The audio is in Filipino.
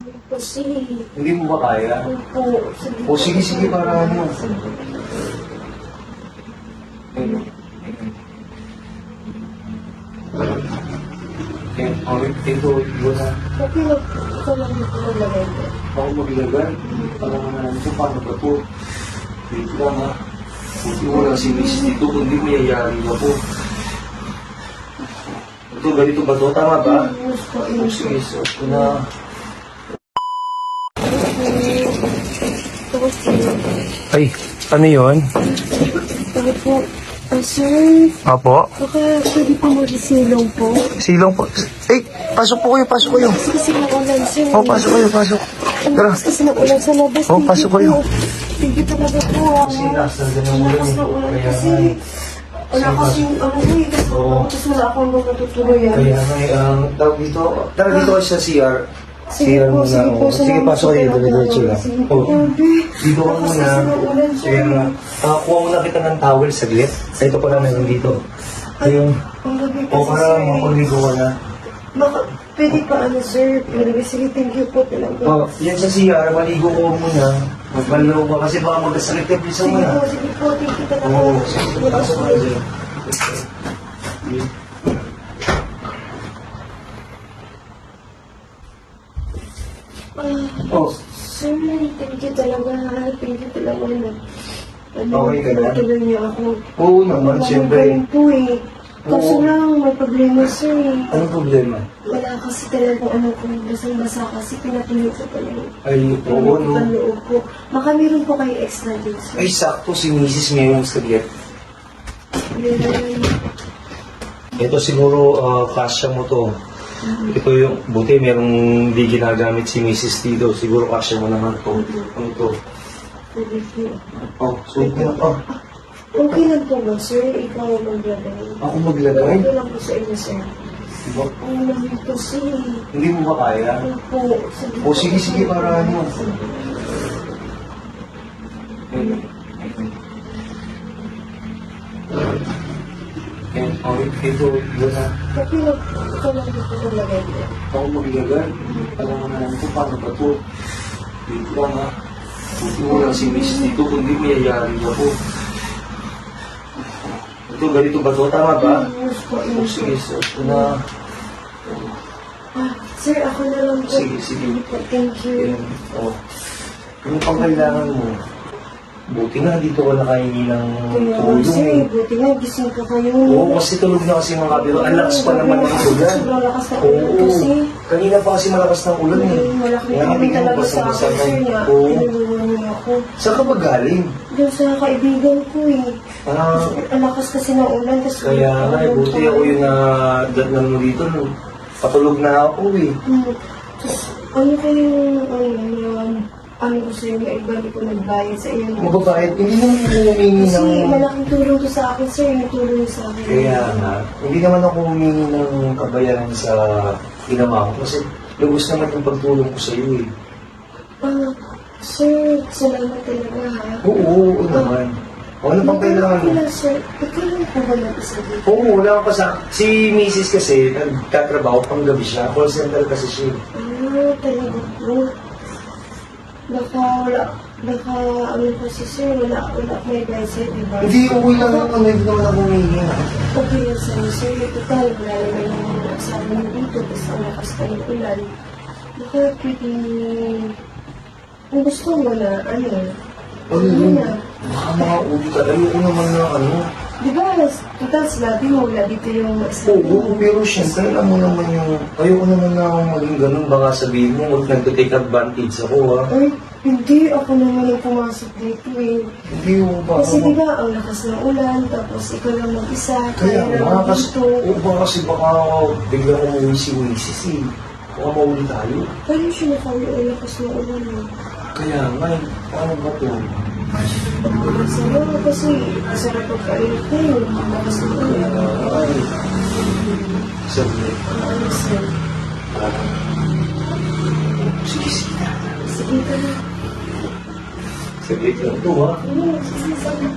Kasi, Hindi mo ba kaya? opo, O sige, sige, para ano. Ito, yun na. Okay lang, ito lang yung maglagay ko. Ako maglagay. Alam mo na ito, paano ba ito? Dito lang ha. Buti wala si Miss dito, kundi mayayari na po. Ito, ganito ba ito? Tama ba? Yes po, O yes po. sige, so ito na. Tapos po, Ay, ano yun? tapos po, sir, Apo? baka pwede po mag-silong po. Silong po. Ay, pasok po kayo, pasok kayo. Kasi naulan, sir. Oh, pasok kayo, pasok. Tara. Kasi naulan sa labas. Oh, pasok kayo. Thank you talaga po. Kasi nasa ganun mo Lakas yun. na ulan Kaya kasi. nga. Wala kasi yung ano eh. Oo. Tapos wala akong mga tutuloyan. Kaya nga, tawag dito. Tara dito kayo sa CR. Sige CR po, muna. sige po. Oh. Sige, salamat pasok po kayo. talaga. Diretso lang. Sige po, Oh. grabe. Dito ka Lakas muna. kasi ng ulan, sir. Kaya nga. Kuha muna kita ng towel saglit. Ito pala meron dito. Ayun. Ang gabi O kasi, para sir. makuligo ka na. Baka, pwede pa ano, sir. Pwede, sige, thank you po talaga. Oh, yan sa CR, maligo ko muna. Magbalaw ka kasi baka magkasakit ka bisa mo Sige na. po, sige po. Thank you talaga. Oo, sige. Pasok ka dyan. Oh. Sir, thank you talaga. Thank you talaga. Okay ka na? Tuloy niyo ako. Oo naman, siyempre. Magaling po eh. Kaso Oo. lang, may problema sir eh. Anong problema? Wala kasi talagang ano kung basang-basa kasi pinatuloy ko pa lang. Ay, oo, no. Ang loob ko. Baka meron po kayo extra din sir. Ay, sakto si Mrs. ngayon sa saglit. Meron. Ito siguro, kasya mo to. Ito yung, buti merong di ginagamit si Mrs. dito. Siguro kasya mo naman to. Ano to? Pwede po. Oh, suot mo. Oh, Okay lang po ba sir? Ikaw ang maglagay. ako maglagay? Okay lang po sa inyo sir. Diba? Ang lamig kasi. Hindi mo ba kaya? Opo. O sige, sige, para ano. Oh, ito, yun na. Okay lang. Ikaw lang po maglagay ko. Ako maglagay. Alam mo na ito, paano ba ito? Dito lang ha. Buti wala si Miss dito, kundi mayayari na po. Ito, ganito ba ito? Tama ba? Yes po, O yes po. sige, so ito na. Sir, ako na lang po. Sige, sige. Po, thank you. Ayan. O. Ano pang kailangan mo? Buti nga, dito ka nakahingi ng Kaya, tulong. sir, Eh. buti nga, gising ka kayo. Oo, kasi tulog na kasi mga kabilo. Ang lakas pa naman ng ulan. Sobrang lakas na ulan Oo. kasi. Kanina pa kasi malakas ng ulan eh. Malaki Kaya kami hindi mo talaga sa basa-basa akin, sir, na. na Oo. tinulungan niyo ako. Saan ka ba galing? Doon sa kaibigan ko eh. Ah, Ang lakas kasi ng ulan. Kasi kaya nga, buti ako yung nadatnan mo dito. No? Patulog na ako eh. Tapos, ano kayong, ano ko sa'yo, na ibalik ko nagbayad sa iyo. Mababayad, hindi naman ako humingi Kasi ng... malaking tulong to sa akin, sir. Yung tulong niyo sa akin. Kaya nga, hindi naman ako humingi ng kabayaran sa ginawa ko. Kasi lubos naman yung pagtulong ko sa iyo eh. Sir, salamat talaga ha. Oo, naman. O ano pang kailangan mo? Kailan, sir? Ikaw lang po ba mag-isa dito? Oo, wala ka pa sa... Si Mrs. kasi, nagtatrabaho pang gabi siya. Call center kasi siya. Talaga po. Baka ano kasi sir, wala may bayad sir, di ba? Hindi, okay lang naman. Hindi naman ako humingi. Okay lang sa'yo, sir. Total, wala naman yung kasama niyo dito, tapos ang lakas ka ng ulan. Baka pwede, kung gusto mo na, ano, na. Baka mga uli ka. Ayoko naman na ano. Di ba, total, sinabi mo, wala dito yung Oo, pero siyempre, alam mo naman yung... Ayoko naman na maging ganun. Baka sabihin mo, nagtitake advantage ako, ha? Ay, hindi. Ako naman yung pumasok dito eh. Hindi mo ba? Kasi di ba, ang lakas ng ulan, tapos ikaw lang mag-isa, Kaya kaya nga, lang kasi... dito. Oo ba kasi baka biglang umuwi si Mrs. eh. Baka mauli tayo. Paano siya nakauwi ang lakas ng ulan eh? Kaya nga, paano ba to? Sana kasi, masarap pagkainit na yun, ang lakas ng ulan. Ay, sabi. Ano sir? Sige, sige. Sige ka na. Sige, ito ha. Ano, sige, sige.